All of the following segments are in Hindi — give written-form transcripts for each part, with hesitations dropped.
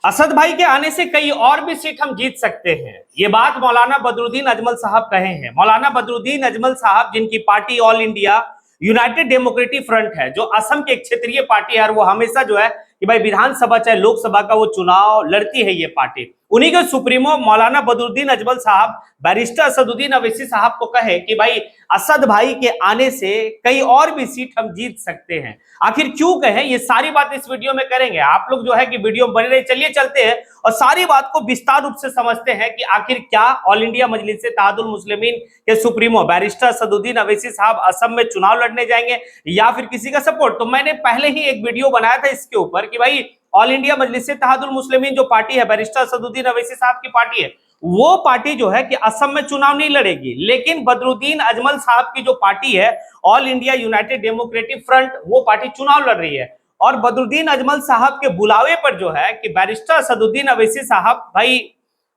असद भाई के आने से कई और भी सीट हम जीत सकते हैं। ये बात मौलाना बदरुद्दीन अजमल साहब कहे हैं। मौलाना बदरुद्दीन अजमल साहब जिनकी party all India United democratic front है, जो असम की एक क्षेत्रीय पार्टी है, और वो हमेशा जो है कि भाई विधानसभा चाहे लोकसभा का वो चुनाव लड़ती है ये पार्टी। उन्हीं के सुप्रीमो मौलाना बदरुद्दीन अजमल साहब बैरिस्टर असदुद्दीन अवैसी साहब को कहे कि भाई असद भाई के आने से कई और भी सीट हम जीत सकते हैं। आखिर क्यों कहें, ये सारी बात इस वीडियो में करेंगे। आप लोग जो है कि वीडियो बने रहे, चलिए चलते हैं और सारी बात को विस्तार रूप से समझते हैं कि आखिर क्या ऑल इंडिया मजलिस इत्तेहादुल मुस्लिमीन के सुप्रीमो बैरिस्टर असदुद्दीन अवैसी साहब असम में चुनाव लड़ने जाएंगे या फिर किसी का सपोर्ट। तो मैंने पहले ही एक वीडियो बनाया था इसके ऊपर कि भाई ऑल इंडिया मजलिस इत्तेहादुल मुस्लिमीन जो पार्टी है, बैरिस्टर असदुद्दीन अवैसी साहब की पार्टी है, वो पार्टी जो है कि असम में चुनाव नहीं लड़ेगी। लेकिन बदरुद्दीन अजमल साहब की जो पार्टी है all India United democratic front, वो पार्टी चुनाव लड़ रही है। और बदरुद्दीन अजमल साहब के बुलावे पर जो है कि बैरिस्टर असदुद्दीन अवैसी साहब भाई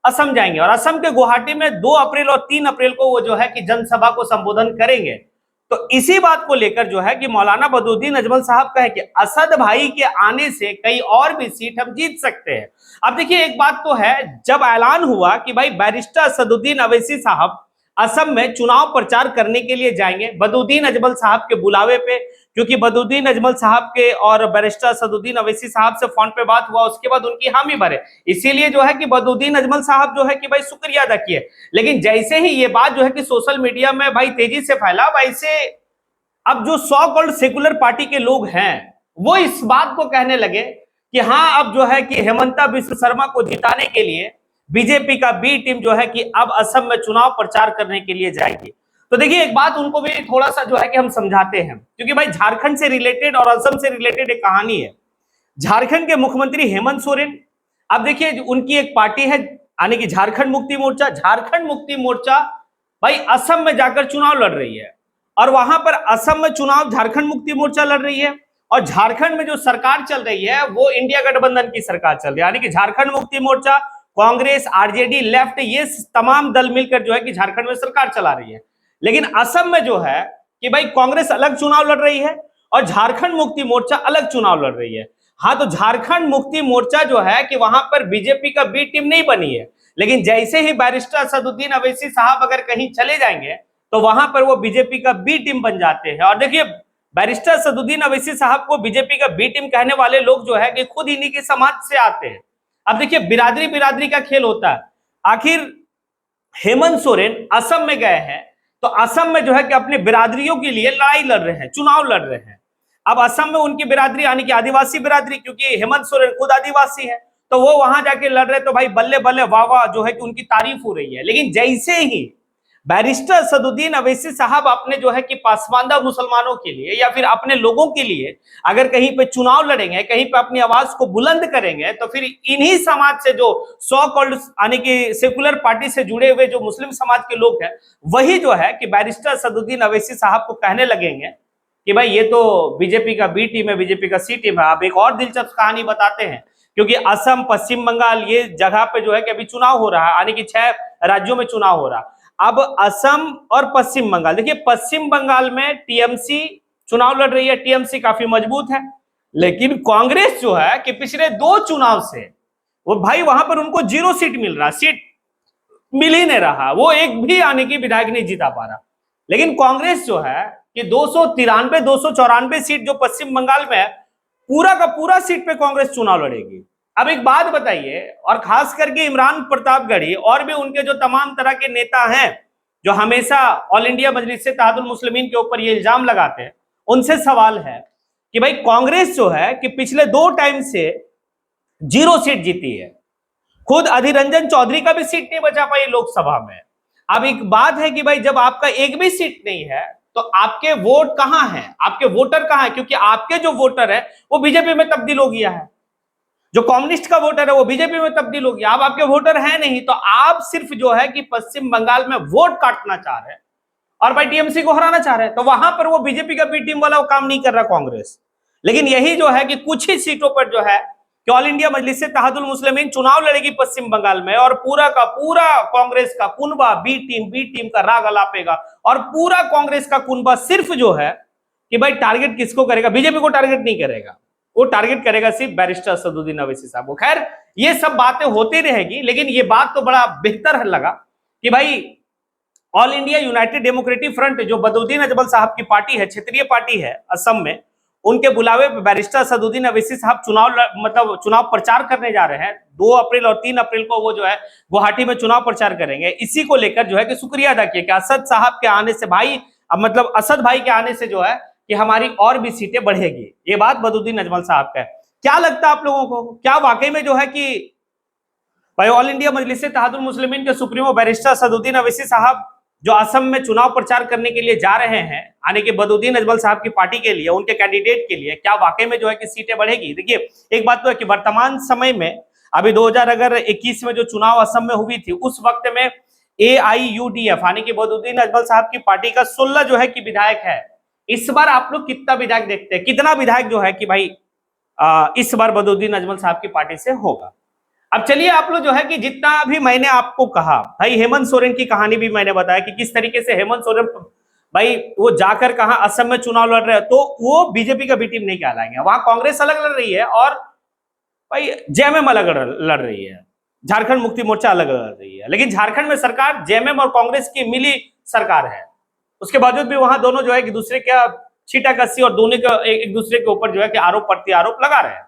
असम जाएंगे और असम के गुवाहाटी में 2 अप्रैल और 3 अप्रैल को वो जो है कि जनसभा को संबोधन करेंगे। तो इसी बात को लेकर जो है कि मौलाना बदरुद्दीन अजमल साहब कहे कि असद भाई के आने से कई और भी सीट हम जीत सकते हैं। अब देखिए, एक बात तो है, जब ऐलान हुआ कि भाई बैरिस्टर असदुद्दीन अवैसी साहब असम में चुनाव प्रचार करने के लिए जाएंगे बदरुद्दीन अजमल साहब के बुलावे पे, क्योंकि बदरुद्दीन अजमल साहब के और बैरिस्टर असदुद्दीन अवैसी साहब से फोन पे बात हुआ, उसके बाद उनकी हामी भरे, इसीलिए जो है कि बदरुद्दीन अजमल साहब जो है कि भाई शुक्रिया अदा किए। लेकिन जैसे ही ये बात जो है कि सोशल मीडिया में भाई तेजी से फैला, वैसे अब जो सो कॉल्ड सेकुलर पार्टी के लोग हैं वो इस बात को कहने लगे कि हाँ, अब जो है कि हेमंता बिस्व शर्मा को जिताने के लिए बीजेपी का बी टीम जो है कि अब असम में चुनाव प्रचार करने के लिए जाएगी। तो देखिए, एक बात उनको भी थोड़ा सा जो है कि हम समझाते हैं, क्योंकि भाई झारखंड से रिलेटेड और असम से रिलेटेड एक कहानी है। झारखंड के मुख्यमंत्री हेमंत सोरेन, अब देखिए उनकी एक पार्टी है यानी कि झारखंड मुक्ति मोर्चा। झारखंड मुक्ति मोर्चा भाई असम में जाकर चुनाव लड़ रही है और वहां पर असम में चुनाव झारखंड मुक्ति मोर्चा लड़ रही है और झारखंड में जो सरकार चल रही है वो इंडिया गठबंधन की सरकार चल रही है। यानी कि झारखंड मुक्ति मोर्चा, कांग्रेस, आरजेडी, लेफ्ट, ये तमाम दल मिलकर जो है कि झारखंड में सरकार चला रही है। लेकिन असम में जो है कि भाई कांग्रेस अलग चुनाव लड़ रही है और झारखंड मुक्ति मोर्चा अलग चुनाव लड़ रही है। हाँ, तो झारखंड मुक्ति मोर्चा जो है कि वहां पर बीजेपी का बी टीम नहीं बनी है, लेकिन जैसे ही बैरिस्टर असदुद्दीन अवैसी साहब अगर कहीं चले जाएंगे तो वहां पर वो बीजेपी का बी टीम बन जाते हैं। और देखिए, बैरिस्टर असदुद्दीन अवैसी साहब को बीजेपी का बी टीम कहने वाले लोग जो है कि खुद इन्हीं के समाज से आते हैं। अब देखिए, बिरादरी बिरादरी का खेल होता है। आखिर हेमंत सोरेन असम में गए हैं तो असम में जो है कि अपने बिरादरियों के लिए लड़ाई लड़ रहे हैं, चुनाव लड़ रहे हैं। अब असम में उनकी बिरादरी यानी कि आदिवासी बिरादरी, क्योंकि हेमंत सोरेन खुद आदिवासी है, तो वो वहां जाके लड़ रहे, तो भाई बल्ले बल्ले वाह वाह जो है कि उनकी तारीफ हो रही है। लेकिन जैसे ही बैरिस्टर असदुद्दीन अवैसी साहब अपने जो है कि पासमानदा मुसलमानों के लिए या फिर अपने लोगों के लिए अगर कहीं पे चुनाव लड़ेंगे, कहीं पे अपनी आवाज को बुलंद करेंगे, तो फिर इन्हीं समाज से जो सो कॉल्ड यानी कि सेकुलर पार्टी से जुड़े हुए जो मुस्लिम समाज के लोग हैं, वही जो है कि बैरिस्टर असदुद्दीन अवैसी साहब को कहने लगेंगे कि भाई ये तो बीजेपी का बी टीम है, बीजेपी का सी टीम है। अब एक और दिलचस्प कहानी बताते हैं, क्योंकि असम, पश्चिम बंगाल, ये जगह पे जो है कि अभी चुनाव हो रहा है, यानी कि 6 राज्यों में चुनाव हो रहा है। अब असम और पश्चिम बंगाल, देखिए पश्चिम बंगाल में टीएमसी चुनाव लड़ रही है, टीएमसी काफी मजबूत है। लेकिन कांग्रेस जो है कि पिछले 2 चुनाव से वो भाई वहां पर उनको 0 सीट मिल रहा, सीट मिल ही नहीं रहा, वो एक भी आने की विधायक नहीं जीता पा रहा। लेकिन कांग्रेस जो है कि 293 294 सीट जो पश्चिम बंगाल में है, पूरा का पूरा सीट पे कांग्रेस चुनाव लड़ेगी। अब एक बात बताइए, और खास करके इमरान प्रतापगढ़ी और भी उनके जो तमाम तरह के नेता हैं जो हमेशा ऑल इंडिया मजलिस इत्तेहादुल मुस्लिमीन के ऊपर ये इल्जाम लगाते हैं, उनसे सवाल है कि भाई कांग्रेस जो है कि पिछले 2 टाइम से 0 सीट जीती है। खुद अधीर रंजन चौधरी का भी सीट नहीं बचा पाई लोकसभा में। अब एक बात है कि भाई जब आपका एक भी सीट नहीं है तो आपके वोट कहां हैं, आपके वोटर कहां हैं? क्योंकि आपके जो वोटर है वो बीजेपी में तब्दील हो गया है, जो कम्युनिस्ट का वोटर है वो बीजेपी में तब्दील हो गया। अब आपके वोटर है नहीं, तो आप सिर्फ जो है कि पश्चिम बंगाल में वोट काटना चाह रहे हैं और भाई टीएमसी को हराना चाह रहे हैं, तो वहां पर वो बीजेपी का बी टीम वाला वो काम नहीं कर रहा कांग्रेस। लेकिन यही जो है कि कुछ ही सीटों पर जो है कि ऑल इंडिया मजलिस इत्तेहादुल मुस्लिमीन चुनाव लड़ेगी पश्चिम बंगाल में, और पूरा का पूरा कांग्रेस का कुनबा बी टीम का राग अलापेगा। और पूरा कांग्रेस का कुनबा सिर्फ जो है कि भाई टारगेट किसको करेगा, बीजेपी को टारगेट नहीं करेगा। वो टारगेट करेगा सिर्फ बैरिस्टर असदुद्दीन अवैसी साहब को। खैर ये सब बातें होती रहेगी, लेकिन ये बात तो बड़ा बेहतर लगा कि भाई all India United democratic front जो बदरुद्दीन अजमल साहब की पार्टी है, क्षेत्रीय पार्टी है असम में, उनके बुलावे पर बैरिस्टर असदुद्दीन अवैसी साहब चुनाव प्रचार करने जा रहे हैं। 2 अप्रैल और 3 अप्रैल को वो जो है गुवाहाटी में चुनाव प्रचार करेंगे। इसी को लेकर जो है कि शुक्रिया अदा किया कि असद साहब के आने से भाई, मतलब असद भाई के आने से जो है कि हमारी और भी सीटें बढ़ेगी। ये बात बदरुद्दीन अजमल साहब का है। क्या लगता है आप लोगों को, क्या वाकई में जो है कि भाई ऑल इंडिया मजलिस-ए-इत्तेहादुल मुस्लिमीन के सुप्रीमो बैरिस्टर असदुद्दीन अवैसी साहब जो असम में चुनाव प्रचार करने के लिए जा रहे हैं, आने के बदरुद्दीन अजमल साहब की पार्टी के लिए, उनके कैंडिडेट के लिए, क्या वाकई में जो है कि सीटें बढ़ेगी? देखिए एक बात तो है कि वर्तमान समय में अभी 2021 में जो चुनाव असम में हुई थी, उस वक्त में AIUDF यानी कि बदरुद्दीन अजमल साहब की पार्टी का 16 जो है कि विधायक है। इस बार आप लोग कितना विधायक देखते हैं, कितना विधायक जो है कि भाई इस बार बदरुद्दीन अजमल साहब की पार्टी से होगा? अब चलिए आप लोग जो है कि जितना भी मैंने आपको कहा, भाई हेमंत सोरेन की कहानी भी मैंने बताया कि किस तरीके से हेमंत सोरेन भाई वो जाकर कहा असम में चुनाव लड़ रहे हैं, तो वो बीजेपी का बी टीम नहीं कहलाएंगे। वहां कांग्रेस अलग लड़ रही है और भाई जेएमएम अलग लड़ रही है, झारखंड मुक्ति मोर्चा अलग लड़ रही है। लेकिन झारखंड में सरकार जेएमएम और कांग्रेस की मिली सरकार है, उसके बावजूद भी वहां दोनों जो है कि दूसरे का छीटा कसी और दोनों का एक दूसरे के ऊपर जो है कि आरोप प्रत्यारोप लगा रहे हैं।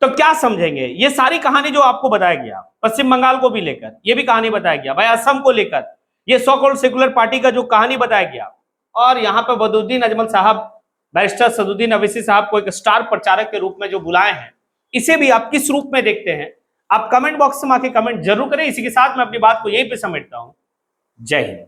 तो क्या समझेंगे? ये सारी कहानी जो आपको बताया गया, पश्चिम बंगाल को भी लेकर ये भी कहानी बताया गया, भाई असम को लेकर ये सो कॉल्ड सेकुलर पार्टी का जो कहानी बताया गया, और यहाँ पर बदरुद्दीन अजमल साहब, बैरिस्टर असदुद्दीन अवैसी साहब को एक स्टार प्रचारक के रूप में जो बुलाए हैं, इसे भी आप किस रूप में देखते हैं? आप कमेंट बॉक्स में आके कमेंट जरूर करें। इसी के साथ मैं अपनी बात को यहीं पे समेटता हूं। जय हिंद।